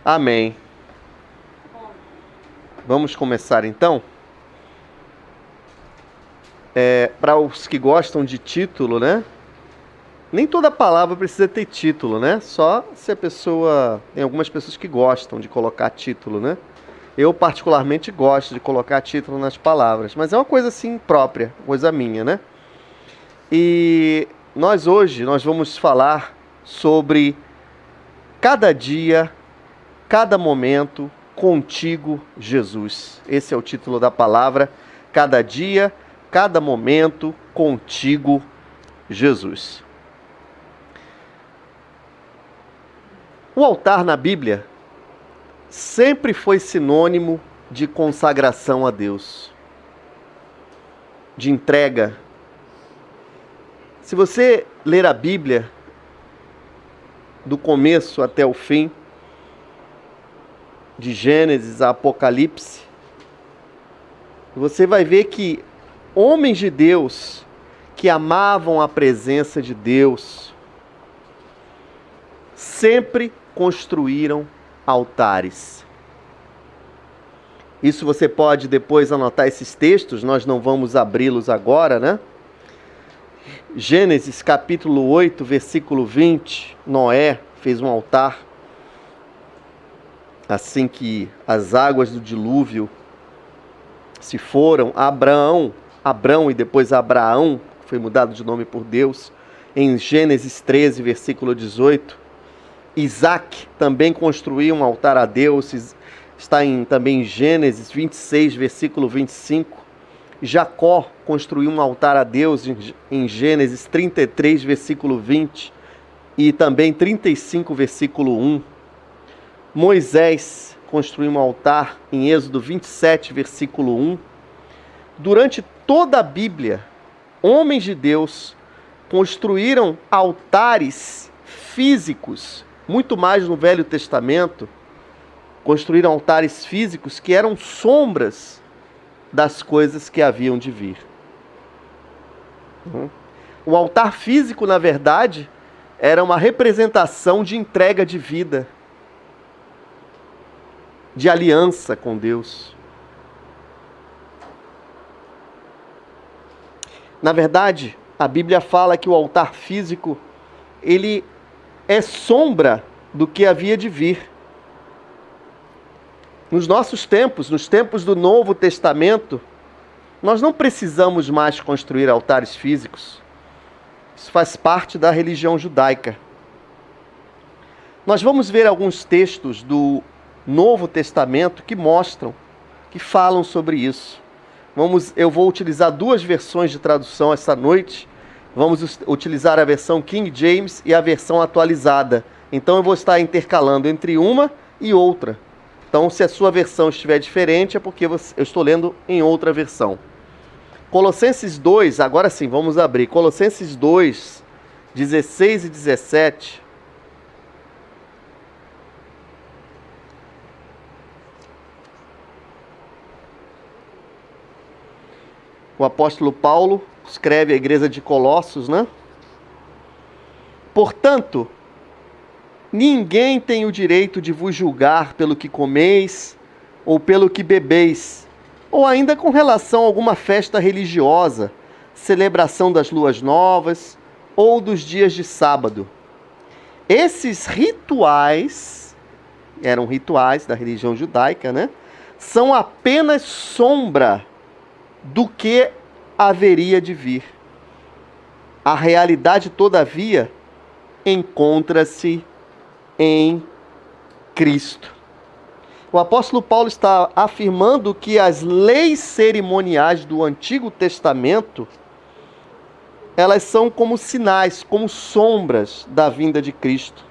Amém. Vamos começar então? Para os que gostam de título, né? Nem toda palavra precisa ter título, né? Só se a pessoa... Tem algumas pessoas que gostam de colocar título, né? Eu particularmente gosto de colocar título nas palavras, mas é uma coisa assim própria, coisa minha, né? E hoje nós vamos falar sobre cada dia, cada momento, contigo, Jesus. Esse é o título da palavra. Cada dia, cada momento, contigo, Jesus. O altar na Bíblia sempre foi sinônimo de consagração a Deus, de entrega. Se você ler a Bíblia, do começo até o fim, de Gênesis a Apocalipse, você vai ver que homens de Deus que amavam a presença de Deus sempre construíram altares. Isso você pode depois anotar esses textos, nós não vamos abri-los agora, né? Gênesis capítulo 8, versículo 20, Noé fez um altar assim que as águas do dilúvio se foram. Abrão e depois Abraão, foi mudado de nome por Deus, em Gênesis 13, versículo 18. Isaac também construiu um altar a Deus, está também em Gênesis 26, versículo 25. Jacó construiu um altar a Deus em Gênesis 33, versículo 20 e também 35, versículo 1. Moisés construiu um altar em Êxodo 27, versículo 1. Durante toda a Bíblia, homens de Deus construíram altares físicos, muito mais no Velho Testamento, construíram altares físicos que eram sombras das coisas que haviam de vir. O altar físico, na verdade, era uma representação de entrega de vida, de aliança com Deus. Na verdade, a Bíblia fala que o altar físico, ele é sombra do que havia de vir. Nos nossos tempos, nos tempos do Novo Testamento, nós não precisamos mais construir altares físicos. Isso faz parte da religião judaica. Nós vamos ver alguns textos do Novo Testamento que mostram, que falam sobre isso. Eu vou utilizar duas versões de tradução essa noite. Vamos utilizar a versão King James e a versão atualizada. Então eu vou estar intercalando entre uma e outra. Então, se a sua versão estiver diferente, é porque eu estou lendo em outra versão. Colossenses 2, agora sim, vamos abrir. Colossenses 2, 16 e 17. O apóstolo Paulo escreve à igreja de Colossos, né? Portanto, ninguém tem o direito de vos julgar pelo que comeis ou pelo que bebeis, ou ainda com relação a alguma festa religiosa, celebração das luas novas ou dos dias de sábado. Esses rituais, eram rituais da religião judaica, né? São apenas sombra do que haveria de vir. A realidade, todavia, encontra-se em Cristo. O apóstolo Paulo está afirmando que as leis cerimoniais do Antigo Testamento, elas são como sinais, como sombras da vinda de Cristo.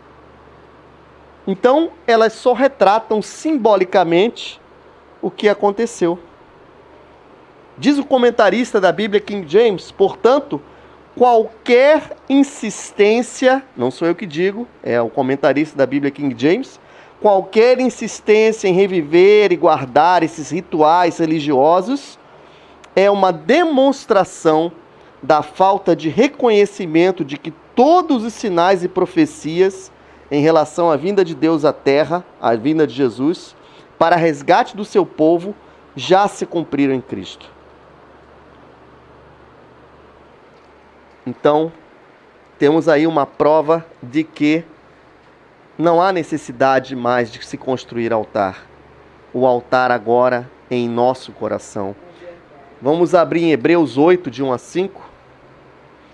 Então, elas só retratam simbolicamente o que aconteceu. Diz o comentarista da Bíblia King James, portanto, qualquer insistência, não sou eu que digo, é o comentarista da Bíblia King James, qualquer insistência em reviver e guardar esses rituais religiosos é uma demonstração da falta de reconhecimento de que todos os sinais e profecias em relação à vinda de Deus à terra, à vinda de Jesus, para resgate do seu povo, já se cumpriram em Cristo. Então, temos aí uma prova de que não há necessidade mais de se construir altar. O altar agora é em nosso coração. Vamos abrir em Hebreus 8, de 1 a 5.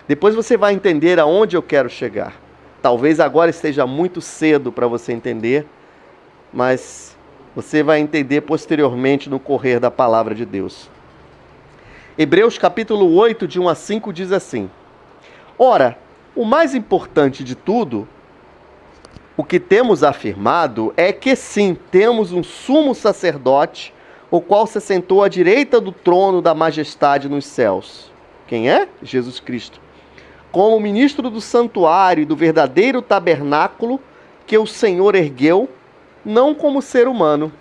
Depois você vai entender aonde eu quero chegar. Talvez agora esteja muito cedo para você entender, mas você vai entender posteriormente no correr da palavra de Deus. Hebreus capítulo 8, de 1 a 5 diz assim: Ora, o mais importante de tudo, o que temos afirmado é que sim, temos um sumo sacerdote, o qual se sentou à direita do trono da majestade nos céus. Quem é? Jesus Cristo. Como ministro do santuário e do verdadeiro tabernáculo que o Senhor ergueu, não como ser humano.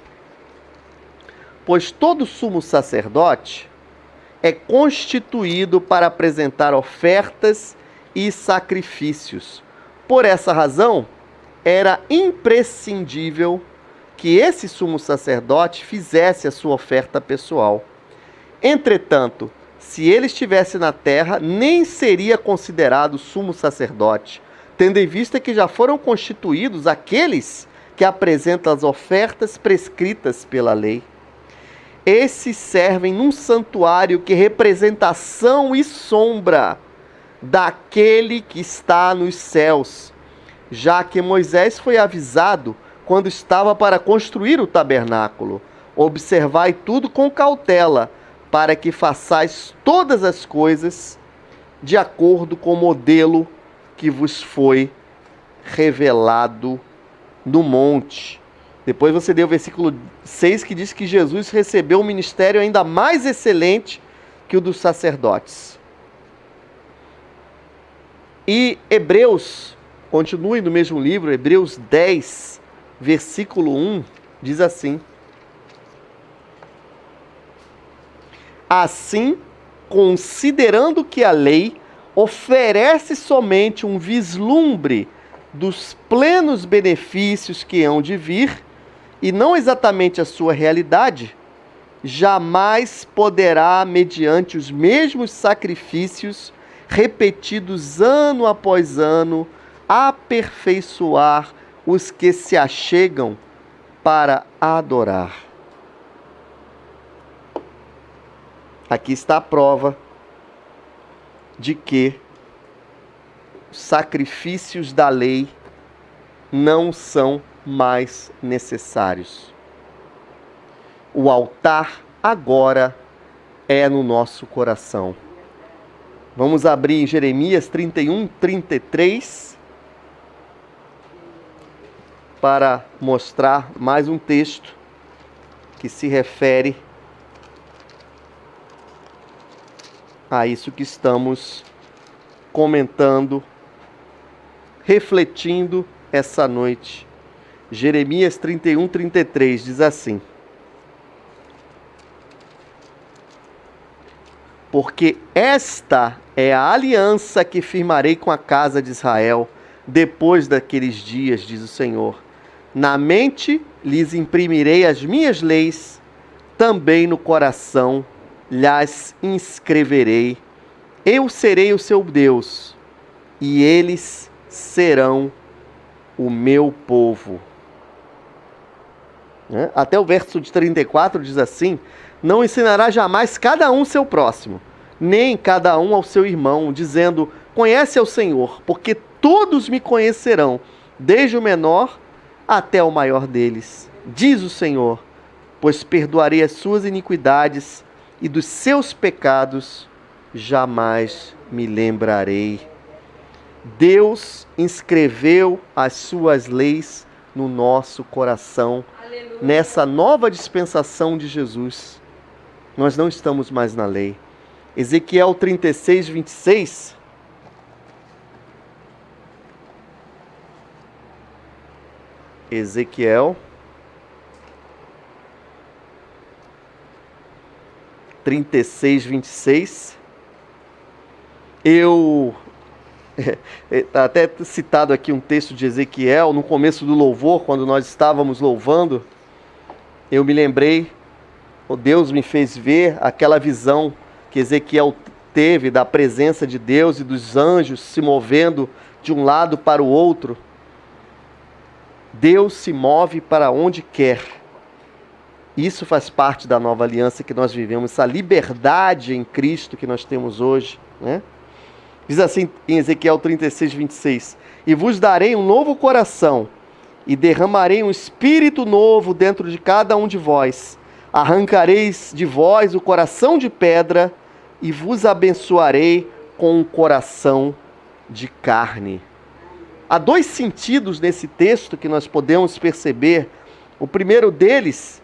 Pois todo sumo sacerdote é constituído para apresentar ofertas e sacrifícios. Por essa razão, era imprescindível que esse sumo sacerdote fizesse a sua oferta pessoal. Entretanto, se ele estivesse na terra, nem seria considerado sumo sacerdote, tendo em vista que já foram constituídos aqueles que apresentam as ofertas prescritas pela lei. Esses servem num santuário que é representação e sombra daquele que está nos céus, já que Moisés foi avisado quando estava para construir o tabernáculo: observai tudo com cautela, para que façais todas as coisas de acordo com o modelo que vos foi revelado no monte. Depois você lê o versículo 6, que diz que Jesus recebeu um ministério ainda mais excelente que o dos sacerdotes. E Hebreus, continue no mesmo livro, Hebreus 10, versículo 1, diz assim: Assim, considerando que a lei oferece somente um vislumbre dos plenos benefícios que hão de vir, e não exatamente a sua realidade, jamais poderá, mediante os mesmos sacrifícios repetidos ano após ano, aperfeiçoar os que se achegam para adorar. Aqui está a prova de que os sacrifícios da lei não são mais necessários. O altar agora é no nosso coração. Vamos abrir em Jeremias 31, 33, para mostrar mais um texto que se refere a isso que estamos comentando, refletindo essa noite. Jeremias 31, 33 diz assim: Porque esta é a aliança que firmarei com a casa de Israel depois daqueles dias, diz o Senhor. Na mente lhes imprimirei as minhas leis, também no coração lhes inscreverei. Eu serei o seu Deus, e eles serão o meu povo. Até o verso de 34 diz assim: Não ensinará jamais cada um seu próximo, nem cada um ao seu irmão, dizendo: Conhece ao Senhor, porque todos me conhecerão, desde o menor até o maior deles, diz o Senhor, pois perdoarei as suas iniquidades e dos seus pecados jamais me lembrarei. Deus inscreveu as suas leis no nosso coração. Aleluia. Nessa nova dispensação de Jesus. Nós não estamos mais na lei. Ezequiel 36, 26. Ezequiel 36, 26. Eu Está até citado aqui um texto de Ezequiel, no começo do louvor, quando nós estávamos louvando, eu me lembrei, Deus me fez ver aquela visão que Ezequiel teve da presença de Deus e dos anjos se movendo de um lado para o outro. Deus se move para onde quer. Isso faz parte da nova aliança que nós vivemos, essa liberdade em Cristo que nós temos hoje, né? Diz assim em Ezequiel 36, 26: E vos darei um novo coração, e derramarei um espírito novo dentro de cada um de vós. Arrancareis de vós o coração de pedra, e vos abençoarei com um coração de carne. Há dois sentidos nesse texto que nós podemos perceber. O primeiro deles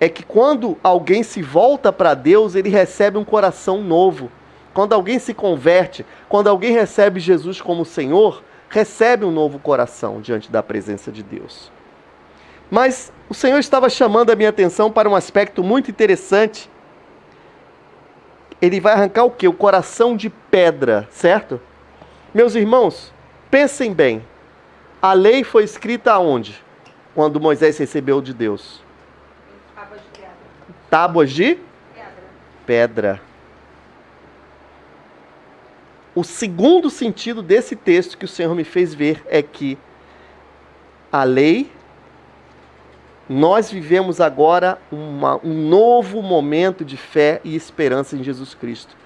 é que quando alguém se volta para Deus, ele recebe um coração novo. Quando alguém se converte, quando alguém recebe Jesus como Senhor, recebe um novo coração diante da presença de Deus. Mas o Senhor estava chamando a minha atenção para um aspecto muito interessante. Ele vai arrancar o quê? O coração de pedra, certo? Meus irmãos, pensem bem. A lei foi escrita aonde? Quando Moisés recebeu de Deus? Tábuas de pedra. Tábuas de pedra. O segundo sentido desse texto que o Senhor me fez ver é que a lei, nós vivemos agora um novo momento de fé e esperança em Jesus Cristo.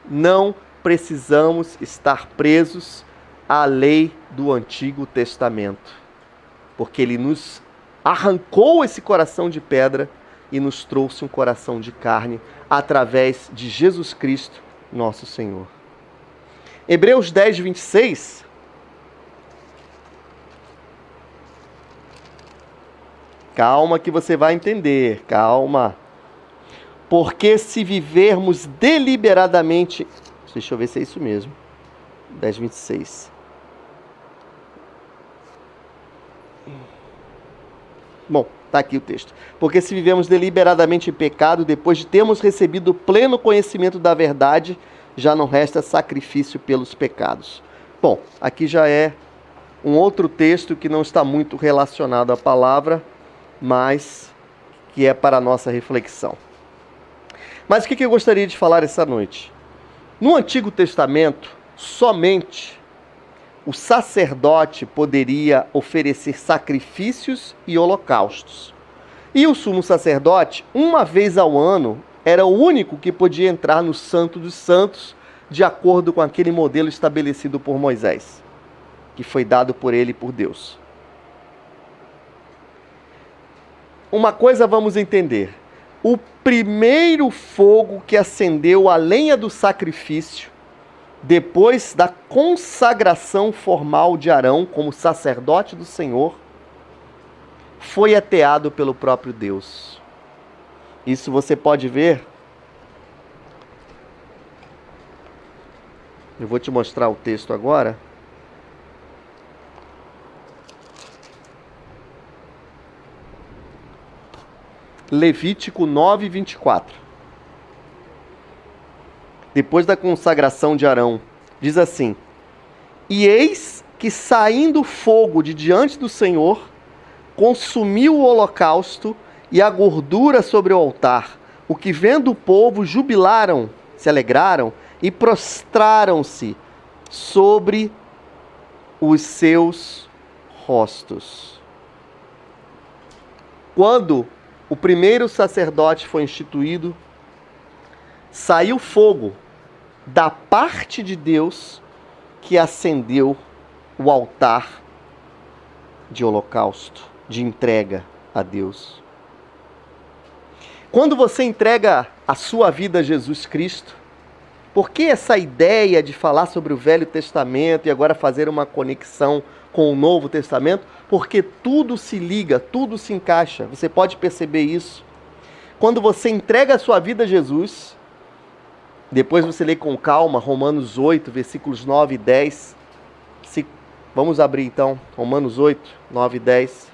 Não precisamos estar presos à lei do Antigo Testamento, porque Ele nos arrancou esse coração de pedra e nos trouxe um coração de carne através de Jesus Cristo, nosso Senhor. Hebreus 10, 26. Calma que você vai entender, calma. Porque se vivermos deliberadamente... Deixa eu ver se é isso mesmo. 10, 26. Bom, está aqui o texto. Porque se vivemos deliberadamente em pecado, depois de termos recebido o pleno conhecimento da verdade, já não resta sacrifício pelos pecados. Bom, aqui já é um outro texto que não está muito relacionado à palavra, mas que é para a nossa reflexão. Mas o que eu gostaria de falar essa noite? No Antigo Testamento, somente o sacerdote poderia oferecer sacrifícios e holocaustos. E o sumo sacerdote, uma vez ao ano, era o único que podia entrar no Santo dos Santos, de acordo com aquele modelo estabelecido por Moisés, que foi dado por ele e por Deus. Uma coisa vamos entender. O primeiro fogo que acendeu a lenha do sacrifício, depois da consagração formal de Arão como sacerdote do Senhor, foi ateado pelo próprio Deus. Isso você pode ver. Eu vou te mostrar o texto agora. Levítico 9, 24. Depois da consagração de Arão, diz assim: E eis que saindo fogo de diante do Senhor, consumiu o holocausto e a gordura sobre o altar, o que vendo o povo jubilaram, se alegraram e prostraram-se sobre os seus rostos. Quando o primeiro sacerdote foi instituído, saiu fogo da parte de Deus que acendeu o altar de holocausto, de entrega a Deus. Quando você entrega a sua vida a Jesus Cristo, por que essa ideia de falar sobre o Velho Testamento e agora fazer uma conexão com o Novo Testamento? Porque tudo se liga, tudo se encaixa. Você pode perceber isso. Quando você entrega a sua vida a Jesus, depois você lê com calma Romanos 8, versículos 9 e 10. Vamos abrir então, Romanos 8, 9 e 10.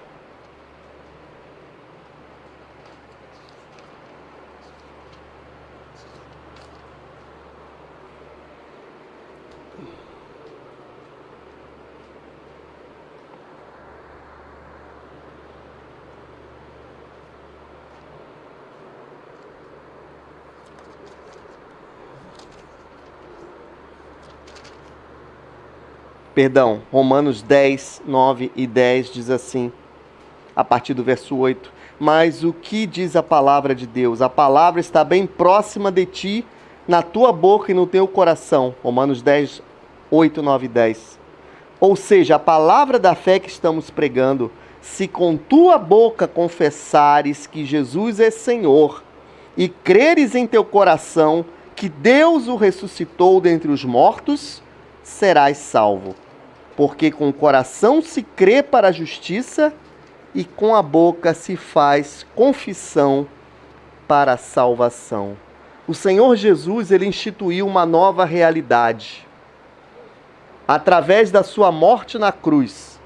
Romanos 10, 9 e 10 diz assim, a partir do verso 8. Mas o que diz a palavra de Deus? A palavra está bem próxima de ti, na tua boca e no teu coração. Romanos 10, 8, 9 e 10. Ou seja, a palavra da fé que estamos pregando, se com tua boca confessares que Jesus é Senhor e creres em teu coração que Deus o ressuscitou dentre os mortos, serás salvo. Porque com o coração se crê para a justiça e com a boca se faz confissão para a salvação. O Senhor Jesus, ele instituiu uma nova realidade. Através da sua morte na cruz,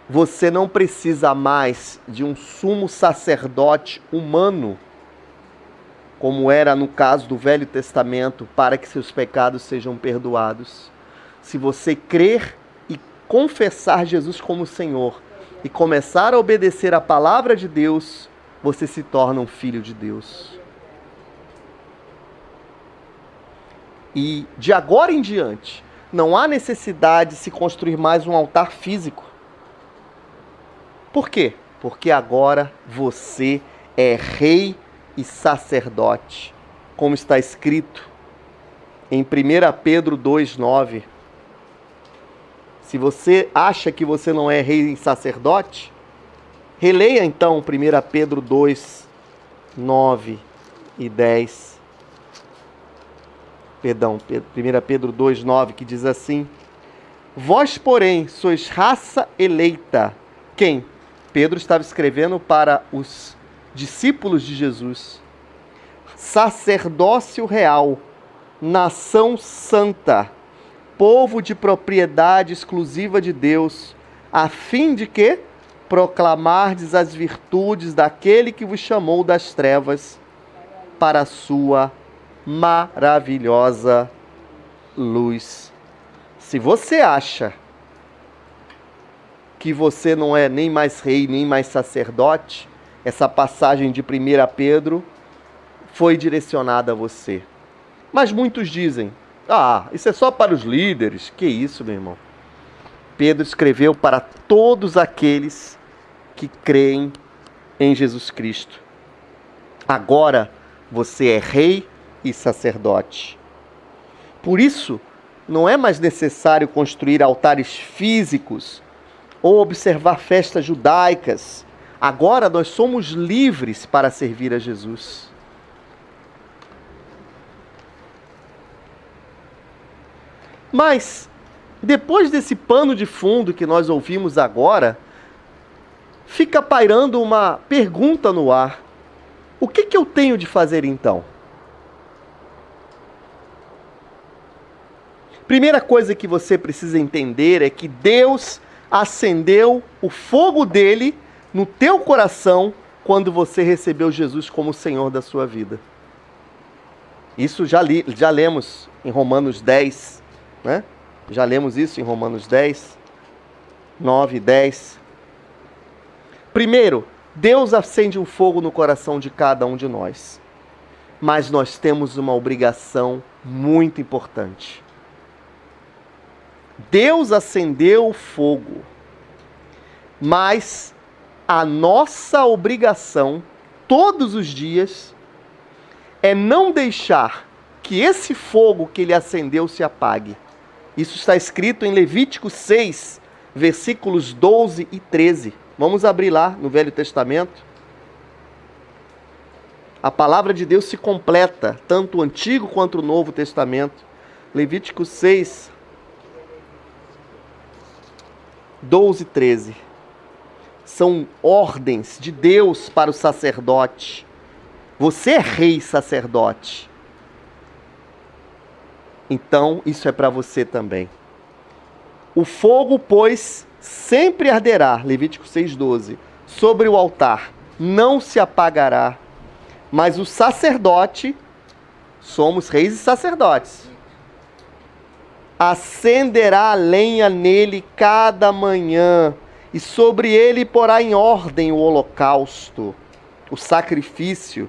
você não precisa mais de um sumo sacerdote humano, como era no caso do Velho Testamento, para que seus pecados sejam perdoados. Se você crer e confessar Jesus como Senhor e começar a obedecer a palavra de Deus, você se torna um filho de Deus. E de agora em diante, não há necessidade de se construir mais um altar físico. Por quê? Porque agora você é rei e sacerdote, como está escrito em 1 Pedro 2,9. Se você acha que você não é rei e sacerdote, releia então 1 Pedro 2, 9 e 10. Perdão, 1 Pedro 2, 9, que diz assim: Vós, porém, sois raça eleita. Quem? Pedro estava escrevendo para os discípulos de Jesus. Sacerdócio real, nação santa, povo de propriedade exclusiva de Deus, a fim de que proclamardes as virtudes daquele que vos chamou das trevas para a sua maravilhosa luz. Se você acha que você não é nem mais rei, nem mais sacerdote, essa passagem de 1 Pedro foi direcionada a você. Mas muitos dizem, isso é só para os líderes. Que isso, meu irmão? Pedro escreveu para todos aqueles que creem em Jesus Cristo. Agora você é rei e sacerdote. Por isso, não é mais necessário construir altares físicos ou observar festas judaicas. Agora nós somos livres para servir a Jesus. Mas, depois desse pano de fundo que nós ouvimos agora, fica pairando uma pergunta no ar. O que eu tenho de fazer então? Primeira coisa que você precisa entender é que Deus acendeu o fogo dele no teu coração quando você recebeu Jesus como Senhor da sua vida. Isso já lemos em Romanos 10, né? Já lemos isso em Romanos 10, 9 e 10. Primeiro, Deus acende um fogo no coração de cada um de nós. Mas nós temos uma obrigação muito importante. Deus acendeu o fogo, mas a nossa obrigação, todos os dias, é não deixar que esse fogo que ele acendeu se apague. Isso está escrito em Levítico 6, versículos 12 e 13. Vamos abrir lá no Velho Testamento. A palavra de Deus se completa, tanto o Antigo quanto o Novo Testamento. Levítico 6, 12 e 13. São ordens de Deus para o sacerdote. Você é rei e sacerdote. Então, isso é para você também. O fogo, pois, sempre arderá, Levítico 6,12, sobre o altar, não se apagará. Mas o sacerdote, somos reis e sacerdotes, acenderá a lenha nele cada manhã, e sobre ele porá em ordem o holocausto, o sacrifício,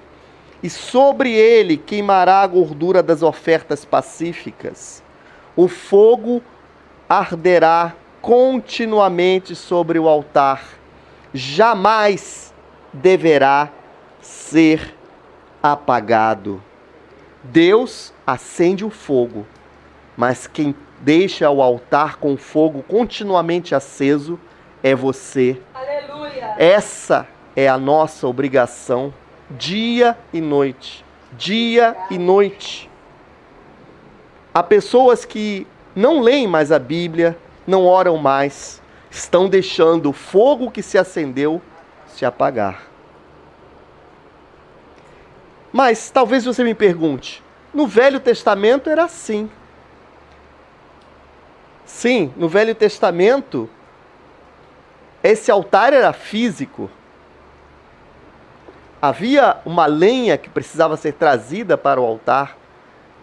e sobre ele queimará a gordura das ofertas pacíficas. O fogo arderá continuamente sobre o altar. Jamais deverá ser apagado. Deus acende o fogo, mas quem deixa o altar com o fogo continuamente aceso é você. Aleluia. Essa é a nossa obrigação, dia e noite. Dia e noite. Há pessoas que não leem mais a Bíblia, não oram mais, estão deixando o fogo que se acendeu se apagar. Mas talvez você me pergunte, no Velho Testamento era assim. Sim, no Velho Testamento, esse altar era físico. Havia uma lenha que precisava ser trazida para o altar,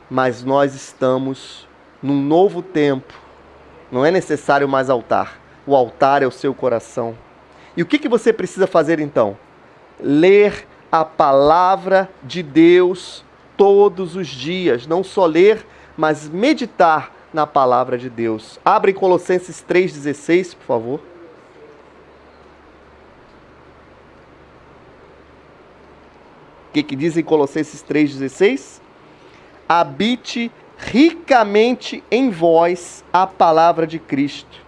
mas nós estamos num novo tempo. Não é necessário mais altar. O altar é o seu coração. E o que você precisa fazer então? Ler a palavra de Deus todos os dias. Não só ler, mas meditar na palavra de Deus. Abre Colossenses 3,16, por favor. O que diz em Colossenses 3,16? Habite ricamente em vós a palavra de Cristo.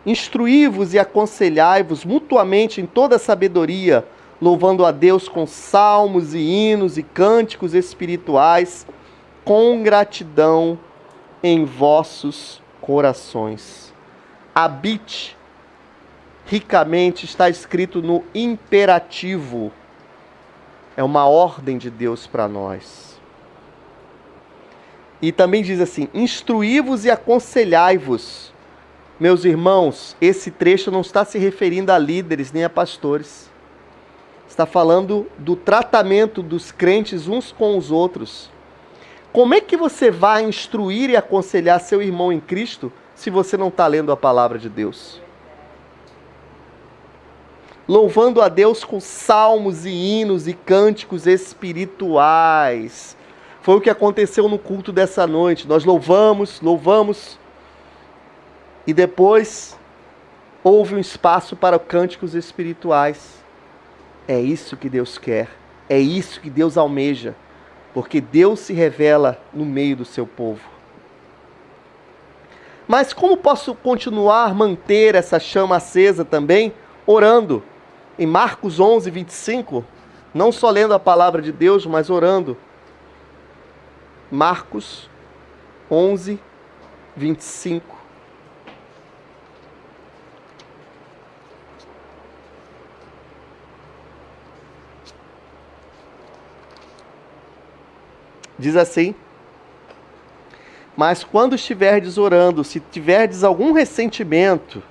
Instruí-vos e aconselhai-vos mutuamente em toda sabedoria, louvando a Deus com salmos e hinos e cânticos espirituais, com gratidão em vossos corações. Habite ricamente está escrito no imperativo. É uma ordem de Deus para nós. E também diz assim, instruí-vos e aconselhai-vos. Meus irmãos, esse trecho não está se referindo a líderes nem a pastores. Está falando do tratamento dos crentes uns com os outros. Como é que você vai instruir e aconselhar seu irmão em Cristo se você não está lendo a palavra de Deus? Louvando a Deus com salmos e hinos e cânticos espirituais. Foi o que aconteceu no culto dessa noite. Nós louvamos, e depois houve um espaço para cânticos espirituais. É isso que Deus quer, é isso que Deus almeja, porque Deus se revela no meio do seu povo. Mas como posso continuar, manter essa chama acesa também? Orando. Em Marcos 11, 25, não só lendo a palavra de Deus, mas orando. Marcos 11, 25. Diz assim: mas quando estiverdes orando, se tiverdes algum ressentimento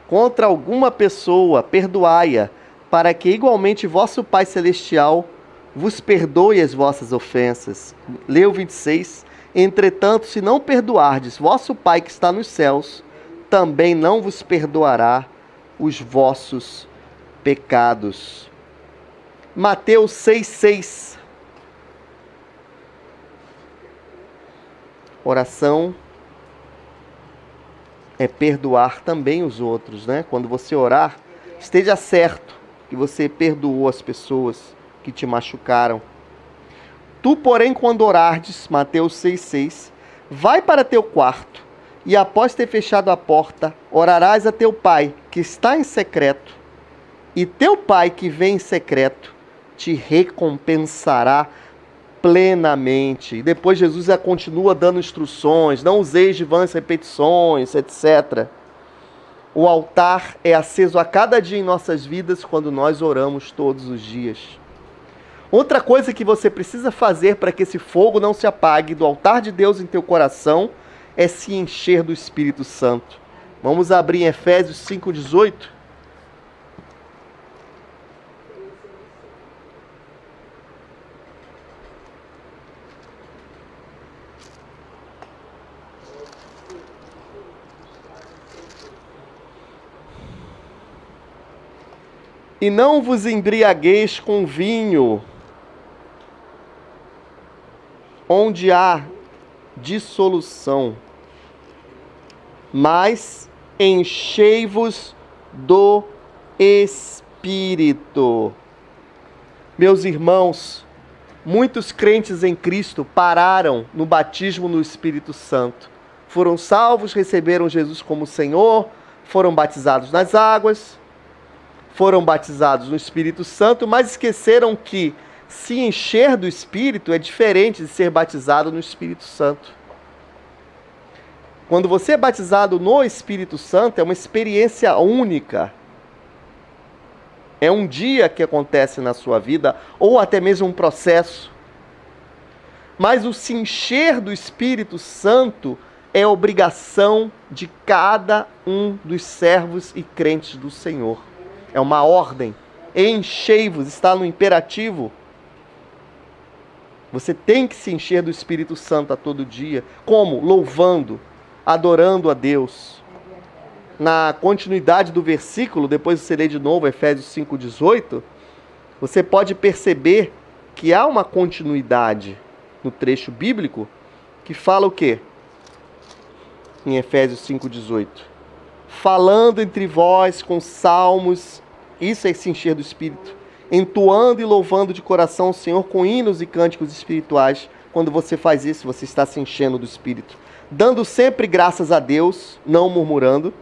contra alguma pessoa, perdoai-a, para que igualmente vosso Pai Celestial vos perdoe as vossas ofensas. Leu 26. Entretanto, se não perdoardes vosso Pai que está nos céus, também não vos perdoará os vossos pecados. Mateus 6,6. Oração é perdoar também os outros, né? Quando você orar, esteja certo que você perdoou as pessoas que te machucaram. Tu, porém, quando orardes, Mateus 6,6, vai para teu quarto e após ter fechado a porta, orarás a teu Pai que está em secreto, e teu Pai que vem em secreto te recompensará plenamente. E depois Jesus já continua dando instruções, não useis de vãs repetições, etc. O altar é aceso a cada dia em nossas vidas quando nós oramos todos os dias. Outra coisa que você precisa fazer para que esse fogo não se apague do altar de Deus em teu coração é se encher do Espírito Santo. Vamos abrir em Efésios 5,18. E não vos embriagueis com vinho, onde há dissolução, mas enchei-vos do Espírito. Meus irmãos, muitos crentes em Cristo pararam no batismo no Espírito Santo. Foram salvos, receberam Jesus como Senhor, foram batizados nas águas, foram batizados no Espírito Santo, mas esqueceram que se encher do Espírito é diferente de ser batizado no Espírito Santo. Quando você é batizado no Espírito Santo, é uma experiência única. É um dia que acontece na sua vida, ou até mesmo um processo. Mas o se encher do Espírito Santo é obrigação de cada um dos servos e crentes do Senhor. É uma ordem. Enchei-vos, está no imperativo. Você tem que se encher do Espírito Santo a todo dia. Como? Louvando, adorando a Deus. Na continuidade do versículo, depois você lê de novo Efésios 5,18, você pode perceber que há uma continuidade no trecho bíblico que fala o quê? Em Efésios 5,18. Falando entre vós com salmos, isso é se encher do Espírito, entoando e louvando de coração o Senhor com hinos e cânticos espirituais. Quando você faz isso, você está se enchendo do Espírito. Dando sempre graças a Deus, não murmurando,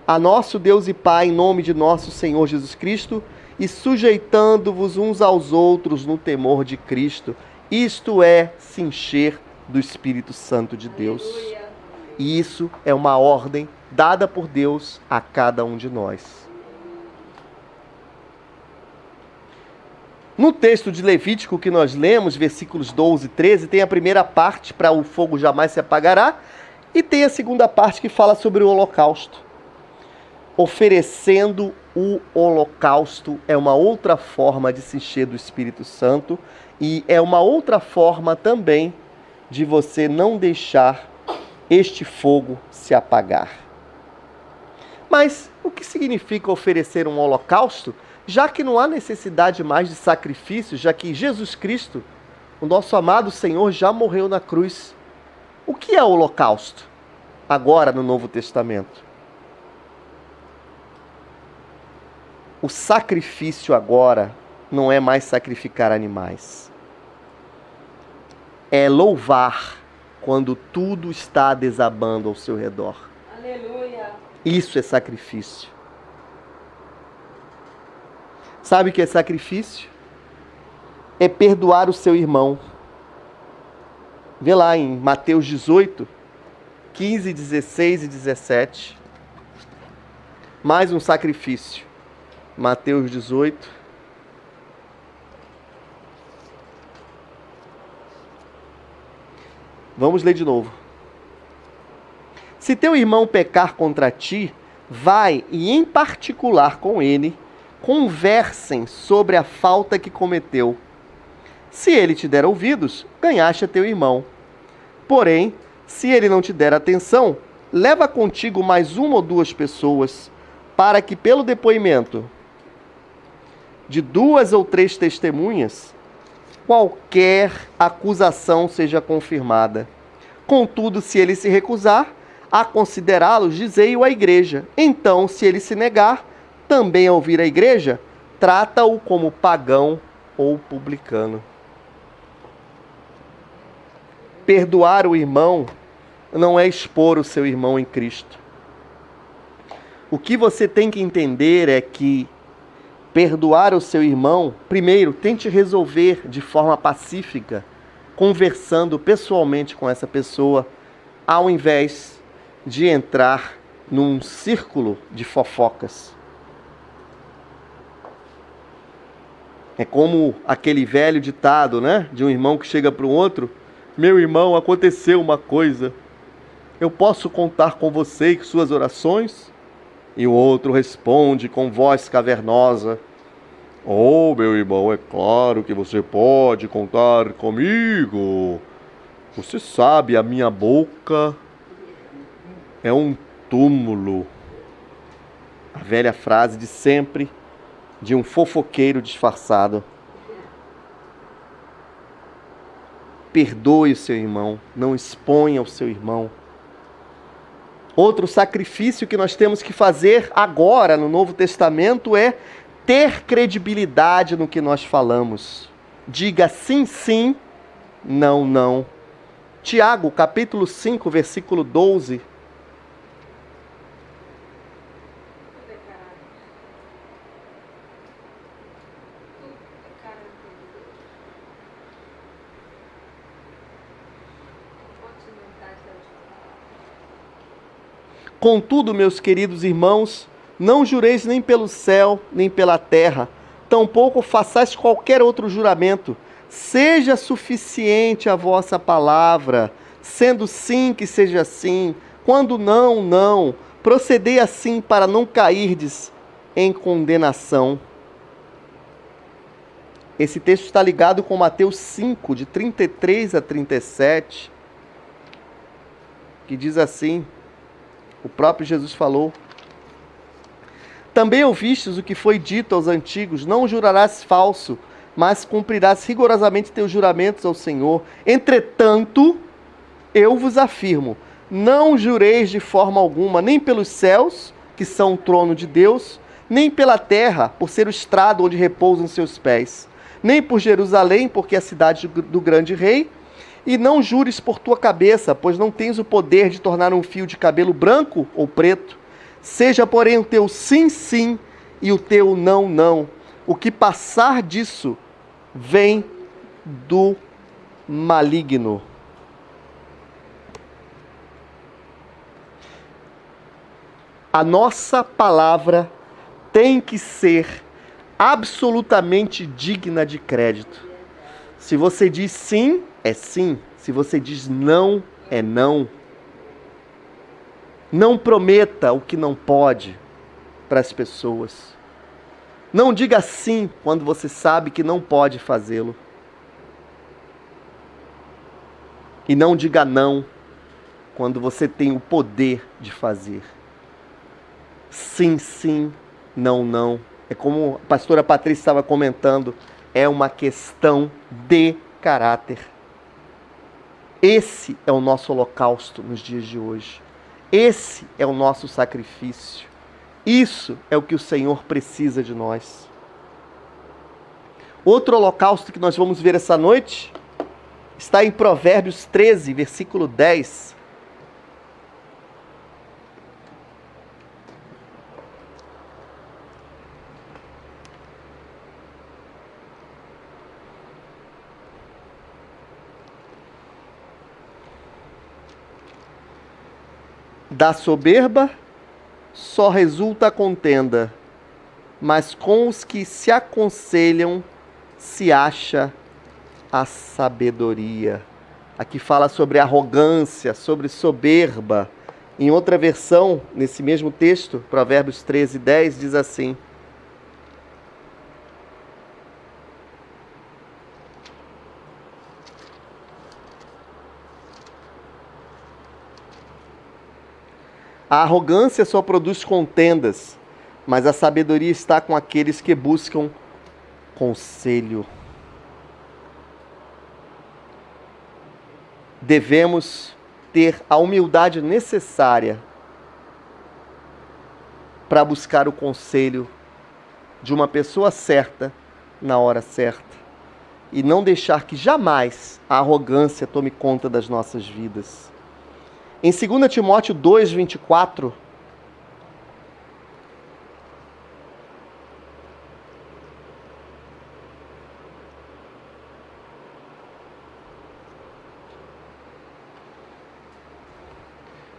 a nosso Deus e Pai, em nome de nosso Senhor Jesus Cristo, e sujeitando-vos uns aos outros no temor de Cristo. Isto é se encher do Espírito Santo de Deus. Aleluia. E isso é uma ordem dada por Deus a cada um de nós. No texto de Levítico que nós lemos, versículos 12 e 13, tem a primeira parte, para o fogo jamais se apagará, e tem a segunda parte que fala sobre o holocausto. Oferecendo o holocausto é uma outra forma de se encher do Espírito Santo e é uma outra forma também de você não deixar este fogo se apagar. Mas o que significa oferecer um holocausto? Já que não há necessidade mais de sacrifício, já que Jesus Cristo, o nosso amado Senhor, já morreu na cruz. O que é o holocausto? Agora no Novo Testamento. O sacrifício agora não é mais sacrificar animais. É louvar quando tudo está desabando ao seu redor. Aleluia. Isso é sacrifício. Sabe o que é sacrifício? É perdoar o seu irmão. Vê lá em Mateus 18, 15, 16 e 17. Mais um sacrifício. Mateus 18. Vamos ler de novo. Se teu irmão pecar contra ti, vai e em particular com ele, conversem sobre a falta que cometeu. Se ele te der ouvidos, ganhaste a teu irmão. Porém, se ele não te der atenção, leva contigo mais uma ou duas pessoas, para que pelo depoimento de 2 ou 3 testemunhas, qualquer acusação seja confirmada. Contudo, se ele se recusar a considerá-los, dizei-o à igreja. Então, se ele se negar também a ouvir a igreja, trata-o como pagão ou publicano. Perdoar o irmão não é expor o seu irmão em Cristo. O que você tem que entender é que perdoar o seu irmão, primeiro, tente resolver de forma pacífica, conversando pessoalmente com essa pessoa, ao invés de entrar num círculo de fofocas. É como aquele velho ditado, né? De um irmão que chega para o outro: meu irmão, aconteceu uma coisa. Eu posso contar com você e com suas orações? E o outro responde com voz cavernosa: oh, meu irmão, é claro que você pode contar comigo. Você sabe, a minha boca é um túmulo. A velha frase de sempre de um fofoqueiro disfarçado. Perdoe o seu irmão, não exponha o seu irmão. Outro sacrifício que nós temos que fazer agora no Novo Testamento é ter credibilidade no que nós falamos. Diga sim, sim, não, não. Tiago, capítulo 5, versículo 12. Contudo, meus queridos irmãos, não jureis nem pelo céu, nem pela terra, tampouco façais qualquer outro juramento. Seja suficiente a vossa palavra, sendo sim que seja sim, quando não, não. Procedei assim para não cairdes em condenação. Esse texto está ligado com Mateus 5, de 33 a 37, que diz assim, o próprio Jesus falou: também ouvistes o que foi dito aos antigos, não jurarás falso, mas cumprirás rigorosamente teus juramentos ao Senhor. Entretanto, eu vos afirmo, não jureis de forma alguma, nem pelos céus, que são o trono de Deus, nem pela terra, por ser o estrado onde repousam seus pés, nem por Jerusalém, porque é a cidade do grande rei. E não jures por tua cabeça, pois não tens o poder de tornar um fio de cabelo branco ou preto. Seja, porém, o teu sim, sim, e o teu não, não. O que passar disso vem do maligno. A nossa palavra tem que ser absolutamente digna de crédito. Se você diz sim, é sim. Se você diz não, é não. Não prometa o que não pode para as pessoas. Não diga sim quando você sabe que não pode fazê-lo. E não diga não quando você tem o poder de fazer. Sim, sim, não, não. É como a pastora Patrícia estava comentando, é uma questão de caráter. Esse é o nosso holocausto nos dias de hoje. Esse é o nosso sacrifício. Isso é o que o Senhor precisa de nós. Outro holocausto que nós vamos ver essa noite está em Provérbios 13, versículo 10. Da soberba só resulta a contenda, mas com os que se aconselham se acha a sabedoria. Aqui fala sobre arrogância, sobre soberba. Em outra versão, nesse mesmo texto, Provérbios 13, 10, diz assim: a arrogância só produz contendas, mas a sabedoria está com aqueles que buscam conselho. Devemos ter a humildade necessária para buscar o conselho de uma pessoa certa na hora certa e não deixar que jamais a arrogância tome conta das nossas vidas. Em 2 Timóteo 2, 24,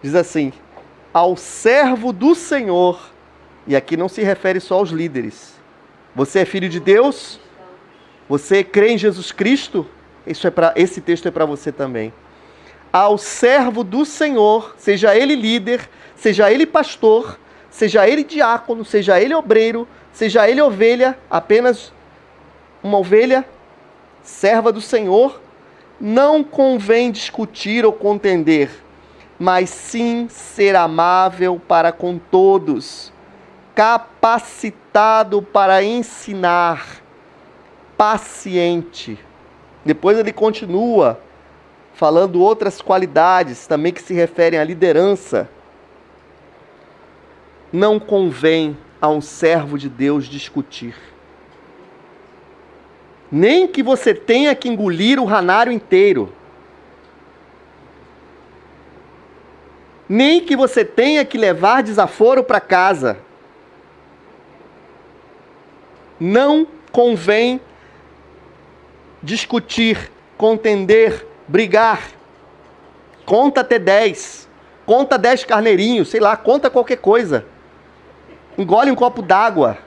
diz assim: ao servo do Senhor, e aqui não se refere só aos líderes. Você é filho de Deus? Você crê em Jesus Cristo? Esse texto é para você também. Ao servo do Senhor, seja ele líder, seja ele pastor, seja ele diácono, seja ele obreiro, seja ele ovelha, apenas uma ovelha, serva do Senhor, não convém discutir ou contender, mas sim ser amável para com todos, capacitado para ensinar, paciente. Depois ele continua falando outras qualidades também que se referem à liderança. não convém a um servo de Deus discutir. Nem que você tenha que engolir o ranário inteiro. Nem que você tenha que levar desaforo para casa. Não convém discutir, contender, brigar. Conta até 10. Conta 10 carneirinhos, sei lá, conta qualquer coisa. Engole um copo d'água.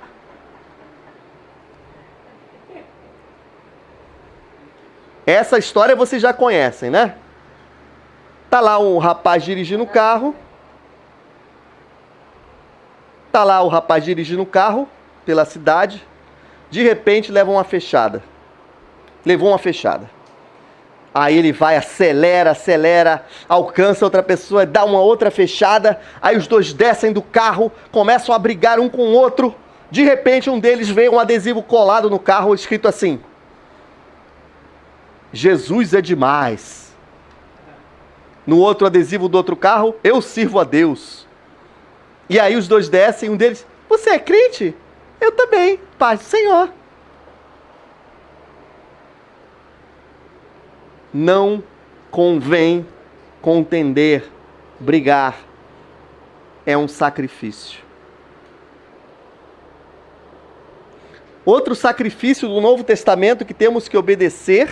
Essa história vocês já conhecem, né? Tá lá um rapaz dirigindo o carro. Tá lá o rapaz dirigindo o carro pela cidade. De repente leva uma fechada. Levou uma fechada. Aí ele vai, acelera, alcança outra pessoa, dá uma outra fechada. Aí os dois descem do carro, começam a brigar um com o outro. De repente um deles vê um adesivo colado no carro, escrito assim: Jesus é demais. No outro adesivo do outro carro, eu sirvo a Deus. E aí os dois descem, um deles: você é crente? Eu também, paz do Senhor. Não convém contender, brigar. É um sacrifício. Outro sacrifício do Novo Testamento que temos que obedecer,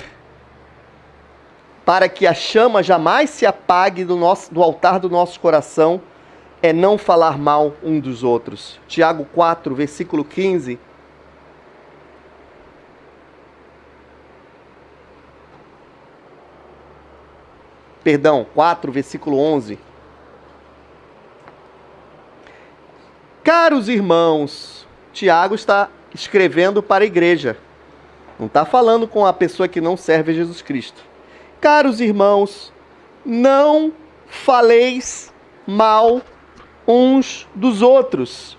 para que a chama jamais se apague do altar do nosso coração, é não falar mal um dos outros. Tiago 4, versículo 15. Perdão, 4, versículo 11. Caros irmãos, Tiago está escrevendo para a igreja. Não está falando com a pessoa que não serve a Jesus Cristo. Caros irmãos, não faleis mal uns dos outros.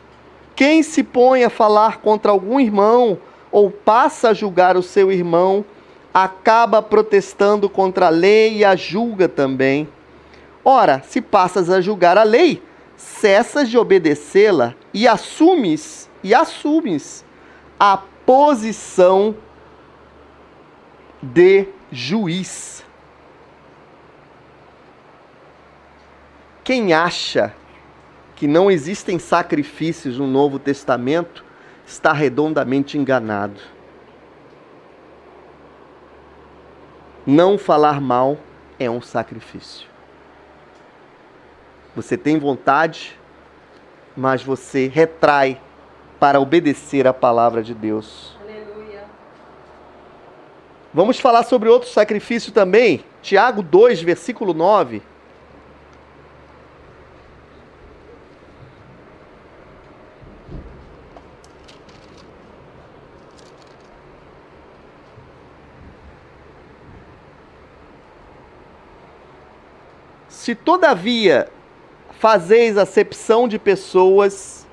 Quem se põe a falar contra algum irmão ou passa a julgar o seu irmão, acaba protestando contra a lei e a julga também. Ora, se passas a julgar a lei, cessas de obedecê-la e assumes a posição de juiz. Quem acha que não existem sacrifícios no Novo Testamento está redondamente enganado. Não falar mal é um sacrifício. Você tem vontade, mas você retrai para obedecer a palavra de Deus. Aleluia. Vamos falar sobre outro sacrifício também. Tiago 2, versículo 9. Se todavia fazeis acepção de pessoas,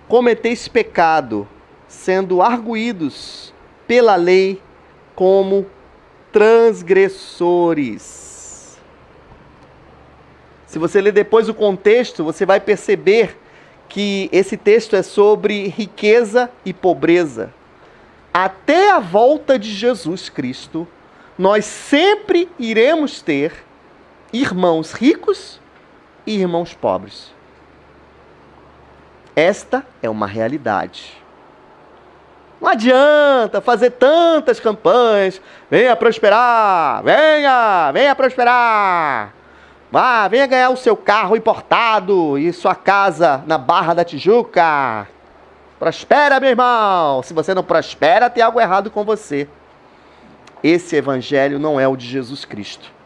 cometeis pecado, sendo arguídos pela lei como transgressores. Se você ler depois o contexto, você vai perceber que esse texto é sobre riqueza e pobreza. Até a volta de Jesus Cristo, nós sempre iremos ter irmãos ricos e irmãos pobres. Esta é uma realidade. Não adianta fazer tantas campanhas. Venha prosperar, venha prosperar. Venha ganhar o seu carro importado e sua casa na Barra da Tijuca. Prospera, meu irmão. Se você não prospera, tem algo errado com você. Esse evangelho não é o de Jesus Cristo.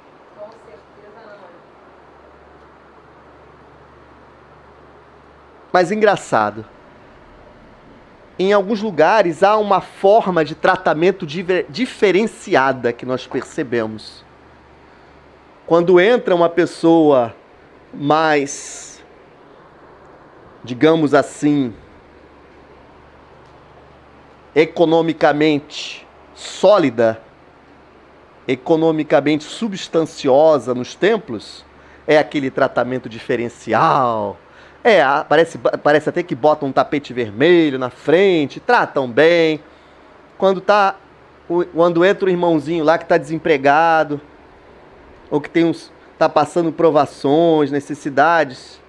Mas engraçado, em alguns lugares há uma forma de tratamento diferenciada que nós percebemos. Quando entra uma pessoa mais, digamos assim, economicamente sólida, economicamente substanciosa nos templos, é aquele tratamento diferencial. Parece até que botam um tapete vermelho na frente, tratam bem. Quando entra o irmãozinho lá que está desempregado, ou que está passando provações, necessidades,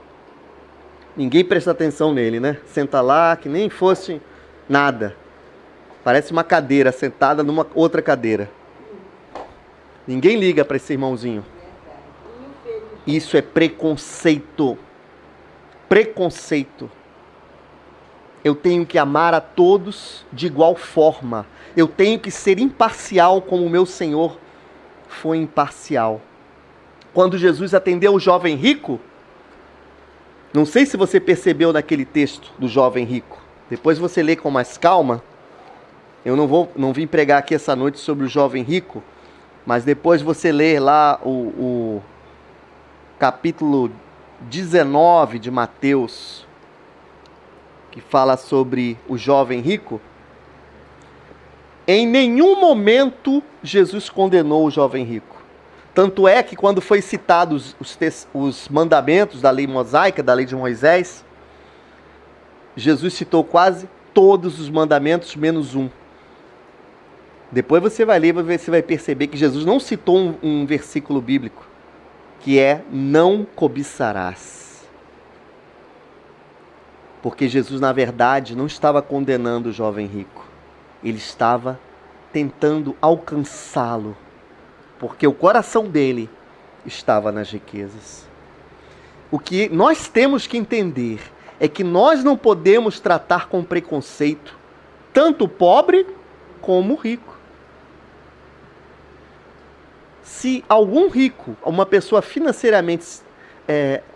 ninguém presta atenção nele, né? Senta lá que nem fosse nada. Parece uma cadeira sentada numa outra cadeira. Ninguém liga para esse irmãozinho. Isso é preconceito. Preconceito. Eu tenho que amar a todos de igual forma. Eu tenho que ser imparcial como o meu Senhor foi imparcial. Quando Jesus atendeu o jovem rico, não sei se você percebeu naquele texto do jovem rico. Depois você lê com mais calma. Eu não vim pregar aqui essa noite sobre o jovem rico, mas depois você lê lá o capítulo 19 de Mateus, que fala sobre o jovem rico. Em nenhum momento Jesus condenou o jovem rico. Tanto é que quando foi citados os mandamentos da lei mosaica, da lei de Moisés, Jesus citou quase todos os mandamentos, menos um. Depois você vai ler, você vai perceber que Jesus não citou um versículo bíblico, que é: não cobiçarás. Porque Jesus, na verdade, não estava condenando o jovem rico. Ele estava tentando alcançá-lo, porque o coração dele estava nas riquezas. O que nós temos que entender é que nós não podemos tratar com preconceito tanto o pobre como o rico. Se algum rico, uma pessoa financeiramente,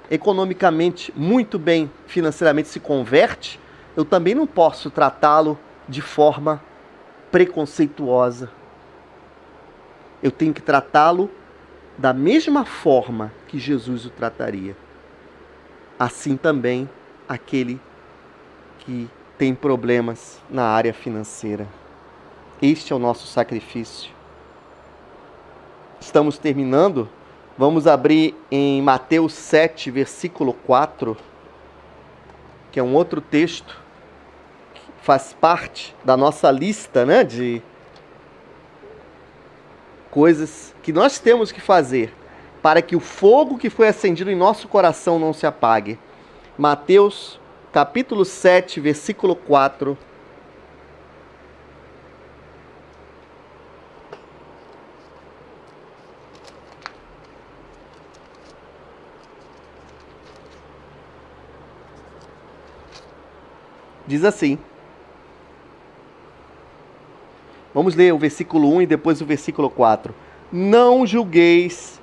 economicamente muito bem financeiramente se converte, eu também não posso tratá-lo de forma preconceituosa. Eu tenho que tratá-lo da mesma forma que Jesus o trataria. Assim também aquele que tem problemas na área financeira. Este é o nosso sacrifício. Estamos terminando. Vamos abrir em Mateus 7, versículo 4, que é um outro texto que faz parte da nossa lista, né, de coisas que nós temos que fazer para que o fogo que foi acendido em nosso coração não se apague. Mateus, capítulo 7, versículo 4. Diz assim. Vamos ler o versículo 1 e depois o versículo 4. Não julgueis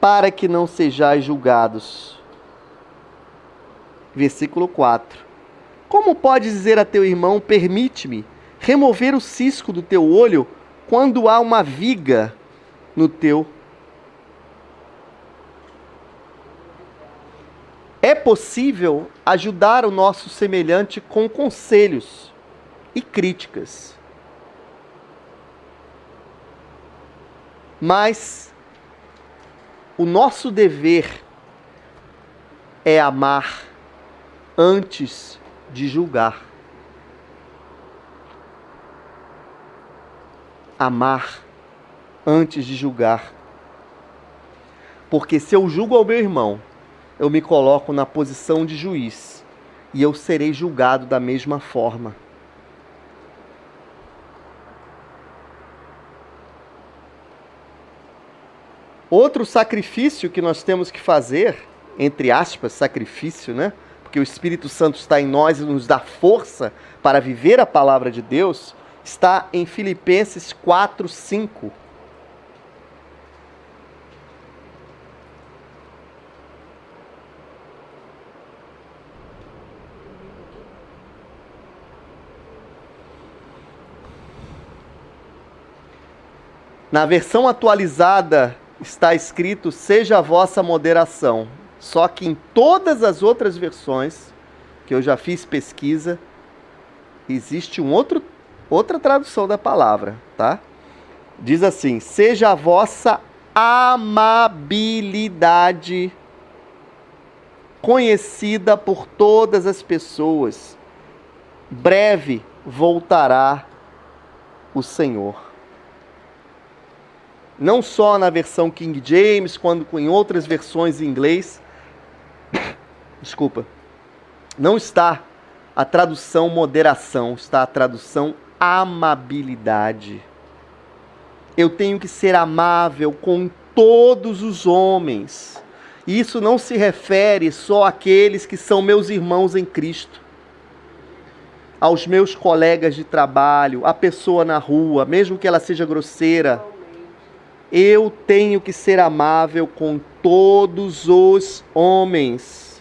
para que não sejais julgados. Versículo 4. Como podes dizer a teu irmão: permite-me remover o cisco do teu olho, quando há uma viga no teu? É possível ajudar o nosso semelhante com conselhos e críticas. Mas o nosso dever é amar antes de julgar. Amar antes de julgar. Porque se eu julgo ao meu irmão, eu me coloco na posição de juiz e eu serei julgado da mesma forma. Outro sacrifício que nós temos que fazer, entre aspas, sacrifício, né? Porque o Espírito Santo está em nós e nos dá força para viver a palavra de Deus, está em Filipenses 4, 5. Na versão atualizada está escrito: seja a vossa moderação. Só que em todas as outras versões, que eu já fiz pesquisa, existe outra tradução da palavra, tá? Diz assim: seja a vossa amabilidade conhecida por todas as pessoas. Breve voltará o Senhor. Não só na versão King James, quando em outras versões em inglês, desculpa, não está a tradução moderação, está a tradução amabilidade. Eu tenho que ser amável com todos os homens. Isso não se refere só àqueles que são meus irmãos em Cristo, aos meus colegas de trabalho, à pessoa na rua, mesmo que ela seja grosseira. Eu tenho que ser amável com todos os homens.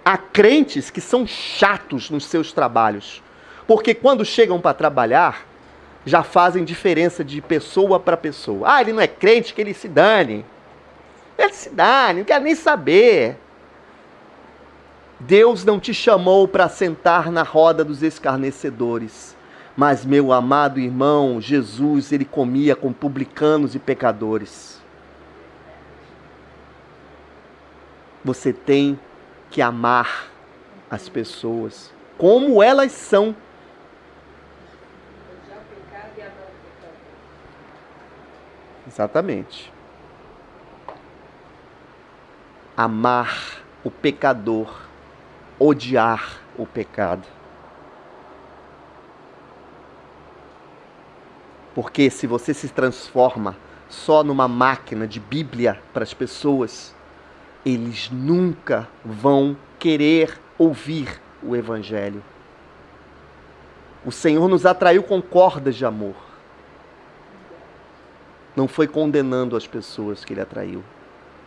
Há crentes que são chatos nos seus trabalhos, porque quando chegam para trabalhar, já fazem diferença de pessoa para pessoa. Ah, ele não é crente, que ele se dane. Ele se dane, não quer nem saber. Deus não te chamou para sentar na roda dos escarnecedores. Mas, meu amado irmão, Jesus, ele comia com publicanos e pecadores. Você tem que amar as pessoas como elas são. Exatamente. Amar o pecador, odiar o pecado. Porque se você se transforma só numa máquina de Bíblia para as pessoas, eles nunca vão querer ouvir o Evangelho. O Senhor nos atraiu com cordas de amor. Não foi condenando as pessoas que Ele atraiu.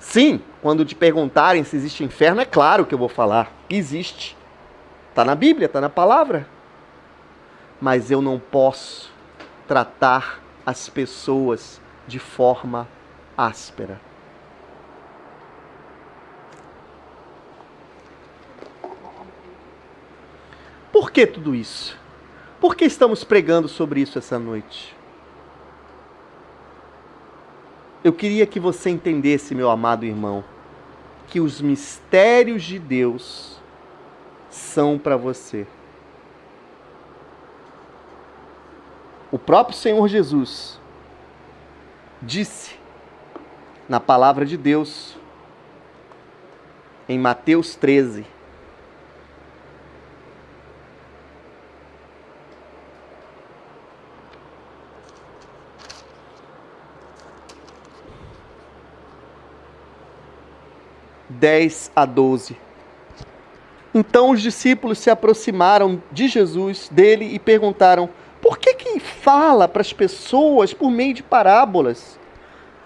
Sim, quando te perguntarem se existe inferno, é claro que eu vou falar. Existe. Está na Bíblia, está na palavra. Mas eu não posso tratar as pessoas de forma áspera. Por que tudo isso? Por que estamos pregando sobre isso essa noite? Eu queria que você entendesse, meu amado irmão, que os mistérios de Deus são para você. O próprio Senhor Jesus disse na palavra de Deus, em Mateus 13, a 12. Então os discípulos se aproximaram de Jesus, dele, e perguntaram: por que fala para as pessoas por meio de parábolas?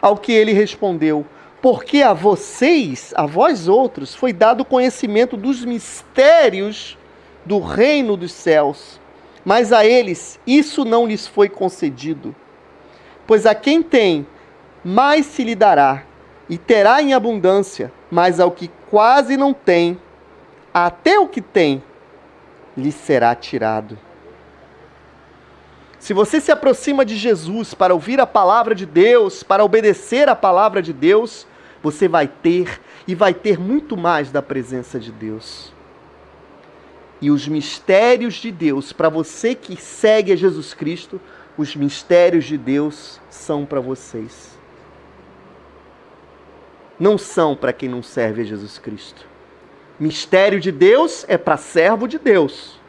Ao que ele respondeu: porque a vocês, a vós outros, foi dado conhecimento dos mistérios do reino dos céus, mas a eles isso não lhes foi concedido. Pois a quem tem, mais se lhe dará, e terá em abundância, mas ao que quase não tem, até o que tem, lhe será tirado. Se você se aproxima de Jesus para ouvir a palavra de Deus, para obedecer a palavra de Deus, você vai ter e vai ter muito mais da presença de Deus. E os mistérios de Deus, para você que segue a Jesus Cristo, os mistérios de Deus são para vocês. Não são para quem não serve a Jesus Cristo. Mistério de Deus é para servo de Deus.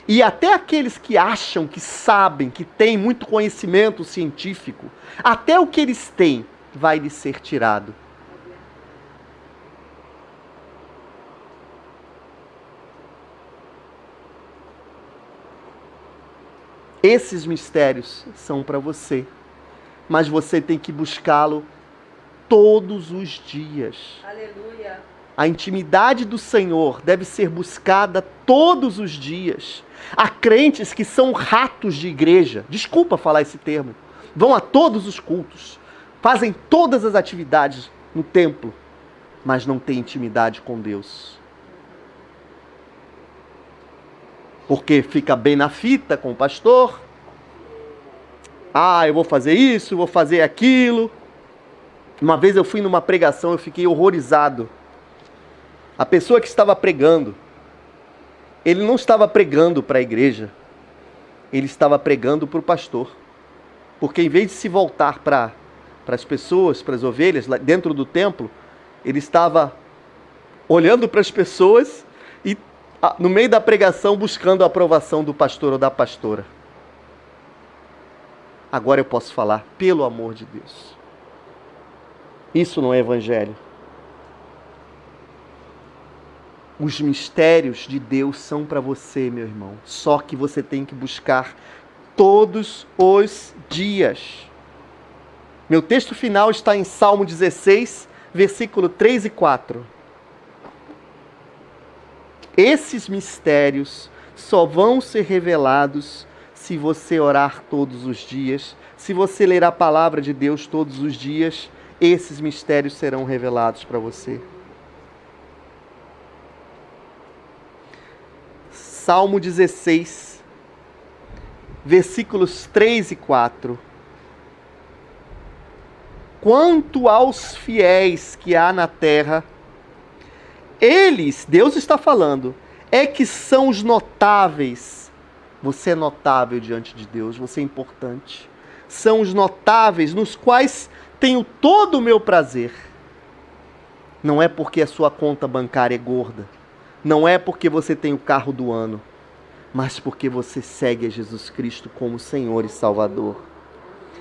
E até aqueles que acham, que sabem, que têm muito conhecimento científico, até o que eles têm vai lhes ser tirado. Esses mistérios são para você, mas você tem que buscá-lo todos os dias. Aleluia. A intimidade do Senhor deve ser buscada todos os dias. Há crentes que são ratos de igreja, desculpa falar esse termo, vão a todos os cultos, fazem todas as atividades no templo, mas não têm intimidade com Deus. Porque fica bem na fita com o pastor. Ah, eu vou fazer isso, vou fazer aquilo. Uma vez eu fui numa pregação, eu fiquei horrorizado. A pessoa que estava pregando, ele não estava pregando para a igreja, ele estava pregando para o pastor. Porque em vez de se voltar para as pessoas, para as ovelhas, lá dentro do templo, ele estava olhando para as pessoas e, no meio da pregação, buscando a aprovação do pastor ou da pastora. Agora eu posso falar, pelo amor de Deus. Isso não é evangelho. Os mistérios de Deus são para você, meu irmão. Só que você tem que buscar todos os dias. Meu texto final está em Salmo 16, versículo 3 e 4. Esses mistérios só vão ser revelados se você orar todos os dias, se você ler a palavra de Deus todos os dias, esses mistérios serão revelados para você. Salmo 16, versículos 3 e 4. Quanto aos fiéis que há na terra, eles, Deus está falando, é que são os notáveis. Você é notável diante de Deus, você é importante. São os notáveis nos quais tenho todo o meu prazer. Não é porque a sua conta bancária é gorda. Não é porque você tem o carro do ano. Mas porque você segue a Jesus Cristo como Senhor e Salvador.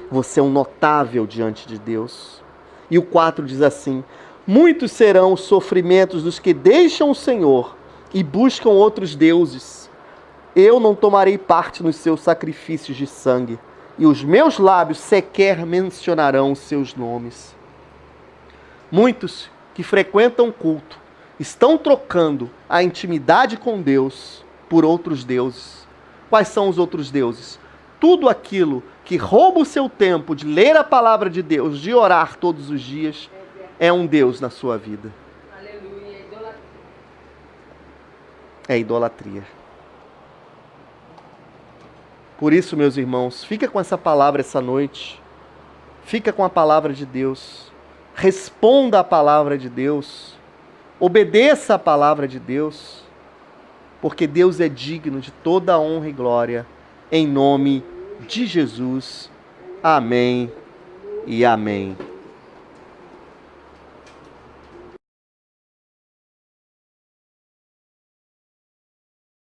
Você é um notável diante de Deus. E o 4 diz assim: muitos serão os sofrimentos dos que deixam o Senhor e buscam outros deuses. Eu não tomarei parte nos seus sacrifícios de sangue, e os meus lábios sequer mencionarão os seus nomes. Muitos que frequentam o culto estão trocando a intimidade com Deus por outros deuses. Quais são os outros deuses? Tudo aquilo que rouba o seu tempo de ler a palavra de Deus, de orar todos os dias, é um Deus na sua vida. Aleluia, idolatria. É idolatria. Por isso, meus irmãos, fica com essa palavra essa noite. Fica com a palavra de Deus. Responda a palavra de Deus. Obedeça a palavra de Deus. Porque Deus é digno de toda a honra e glória. Em nome de Jesus. Amém e amém.